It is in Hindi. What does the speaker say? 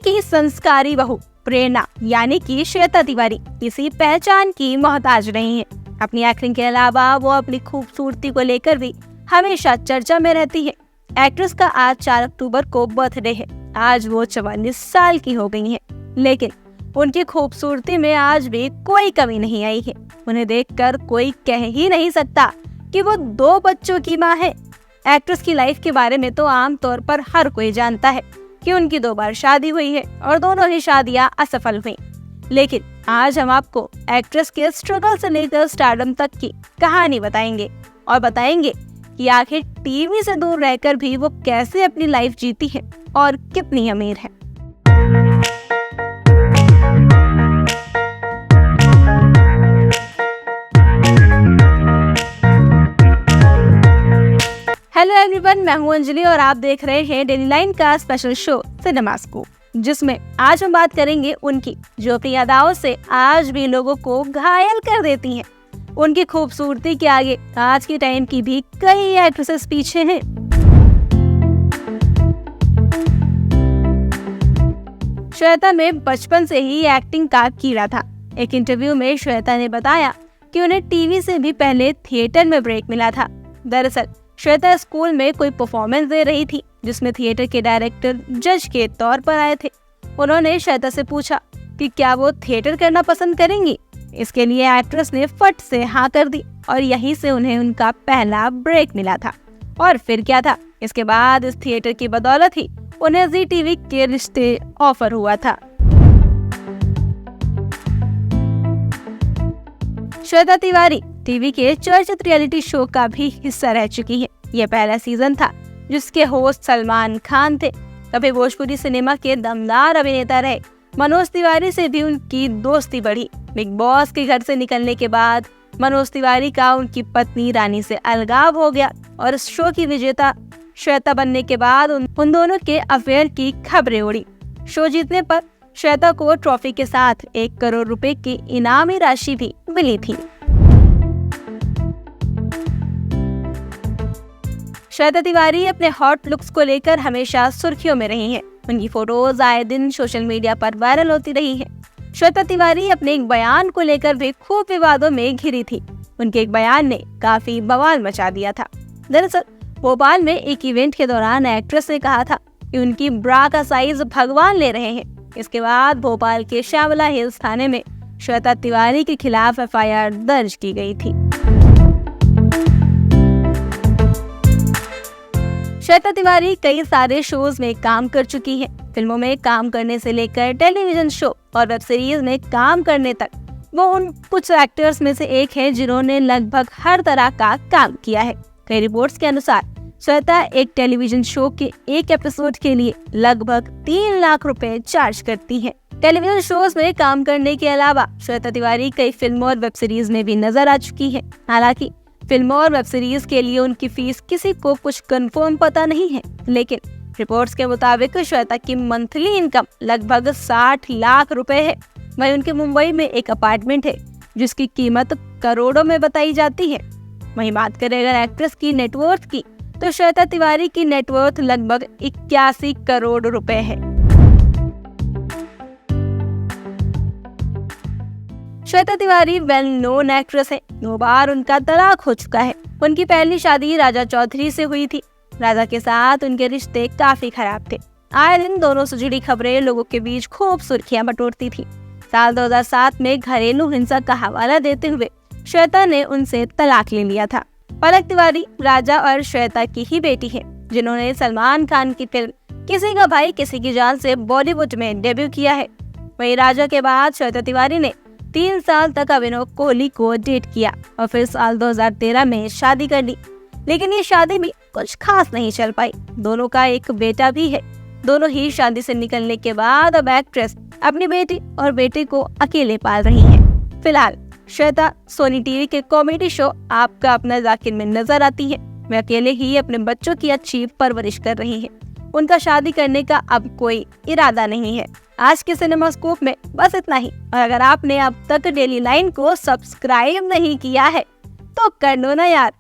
की संस्कारी बहू प्रेरणा यानी कि श्वेता तिवारी किसी पहचान की मोहताज नहीं है। अपनी एक्टिंग के अलावा वो अपनी खूबसूरती को लेकर भी हमेशा चर्चा में रहती है। एक्ट्रेस का आज 4 अक्टूबर को बर्थडे है। आज वो 44 साल की हो गई हैं, लेकिन उनकी खूबसूरती में आज भी कोई कमी नहीं आई है। उन्हें देखकर कोई कह ही नहीं सकता कि वो 2 बच्चों की मां है। एक्ट्रेस की लाइफ के बारे में तो आमतौर पर हर कोई जानता है कि उनकी 2 बार शादी हुई है और दोनों ही शादियां असफल हुई। लेकिन आज हम आपको एक्ट्रेस के स्ट्रगल से लेकर स्टारडम तक की कहानी बताएंगे और बताएंगे कि आखिर टीवी से दूर रहकर भी वो कैसे अपनी लाइफ जीती है और कितनी अमीर है। हेलो एवरीवन, मैं हूं अंजलि और आप देख रहे हैं डेली लाइन का स्पेशल शो सिनेमा स्कूप, जिसमें आज हम बात करेंगे उनकी जो अपनी अदाओं से आज भी लोगों को घायल कर देती हैं। उनकी खूबसूरती के आगे आज के टाइम की भी कई एक्ट्रेसेस पीछे हैं। श्वेता में बचपन से ही एक्टिंग का कीड़ा था। एक इंटरव्यू में श्वेता ने बताया कि उन्हें टीवी से भी पहले थिएटर में ब्रेक मिला था। दरअसल श्वेता स्कूल में कोई परफॉर्मेंस दे रही थी जिसमें थिएटर के डायरेक्टर जज के तौर पर आए थे। उन्होंने श्वेता से पूछा कि क्या वो थिएटर करना पसंद करेंगी। इसके लिए एक्ट्रेस ने फट से हाँ कर दी और यहीं से उन्हें उनका पहला ब्रेक मिला था। और फिर क्या था, इसके बाद इस थिएटर की बदौलत ही उन्हें जी टीवी के रिश्ते ऑफर हुआ था। श्वेता तिवारी टीवी के चर्चित रियलिटी शो का भी हिस्सा रह चुकी है। यह पहला सीजन था जिसके होस्ट सलमान खान थे। कभी भोजपुरी सिनेमा के दमदार अभिनेता रहे। मनोज तिवारी से भी उनकी दोस्ती बढ़ी। बिग बॉस के घर से निकलने के बाद मनोज तिवारी का उनकी पत्नी रानी से अलगाव हो गया और इस शो की विजेता श्वेता बनने के बाद उन दोनों के अफेयर की खबरें उड़ी। शो जीतने पर श्वेता को ट्रॉफी के साथ 1 करोड़ रुपए की इनामी राशि भी मिली थी। श्वेता तिवारी अपने हॉट लुक्स को लेकर हमेशा सुर्खियों में रही हैं। उनकी फोटोज आए दिन सोशल मीडिया पर वायरल होती रही है। श्वेता तिवारी अपने एक बयान को लेकर भी खूब विवादों में घिरी थी। उनके एक बयान ने काफी बवाल मचा दिया था। दरअसल भोपाल में एक इवेंट के दौरान एक्ट्रेस ने कहा था कि उनकी ब्रा का साइज भगवान ले रहे हैं। इसके बाद भोपाल के श्यामला हिल्स थाने में श्वेता तिवारी के खिलाफ एफआईआर दर्ज की गई थी। श्वेता तिवारी कई सारे शोज में काम कर चुकी है। फिल्मों में काम करने से लेकर टेलीविजन शो और वेब सीरीज में काम करने तक वो उन कुछ एक्टर्स में से एक है जिन्होंने लगभग हर तरह का काम किया है। कई रिपोर्ट्स के अनुसार श्वेता एक टेलीविजन शो के एक एपिसोड के लिए लगभग 3 लाख रुपए चार्ज करती है। टेलीविजन शोज में काम करने के अलावा श्वेता तिवारी कई फिल्मों और वेब सीरीज में भी नजर आ चुकी है। हालांकि फिल्मों और वेब सीरीज के लिए उनकी फीस किसी को कुछ कंफर्म पता नहीं है, लेकिन रिपोर्ट्स के मुताबिक श्वेता की मंथली इनकम लगभग 60 लाख रुपए है। वहीं उनके मुंबई में एक अपार्टमेंट है जिसकी कीमत करोड़ों में बताई जाती है। वहीं बात करें अगर एक्ट्रेस की नेटवर्थ की, तो श्वेता तिवारी की नेटवर्थ लगभग 81 करोड़ रुपए है। Shweta Tiwari well known actress है। 2 बार उनका तलाक हो चुका है। उनकी पहली शादी राजा चौधरी से हुई थी। राजा के साथ उनके रिश्ते काफी खराब थे। आए दिन दोनों से जुड़ी खबरें लोगों के बीच खूब सुर्खियां बटोरती थी। साल 2007 में घरेलू हिंसा का हवाला देते हुए श्वेता ने उनसे तलाक ले लिया था। पलक तिवारी राजा और श्वेता की ही बेटी है, जिन्होंने सलमान खान की फिल्म किसी का भाई किसी की जान से बॉलीवुड में डेब्यू किया है। वहीं राजा के बाद श्वेता तिवारी ने 3 साल तक अभिनव कोहली को डेट किया और फिर साल 2013 में शादी कर ली। लेकिन ये शादी भी कुछ खास नहीं चल पाई। दोनों का एक बेटा भी है। दोनों ही शादी से निकलने के बाद अब एक्ट्रेस अपनी बेटी और बेटे को अकेले पाल रही है। फिलहाल श्वेता सोनी टीवी के कॉमेडी शो आपका अपना जाकिर में नजर आती है। वे अकेले ही अपने बच्चों की अच्छी परवरिश कर रही है। उनका शादी करने का अब कोई इरादा नहीं है। आज के सिनेमा स्कूप में बस इतना ही। और अगर आपने अब तक डेली लाइन को सब्सक्राइब नहीं किया है तो कर लो ना यार।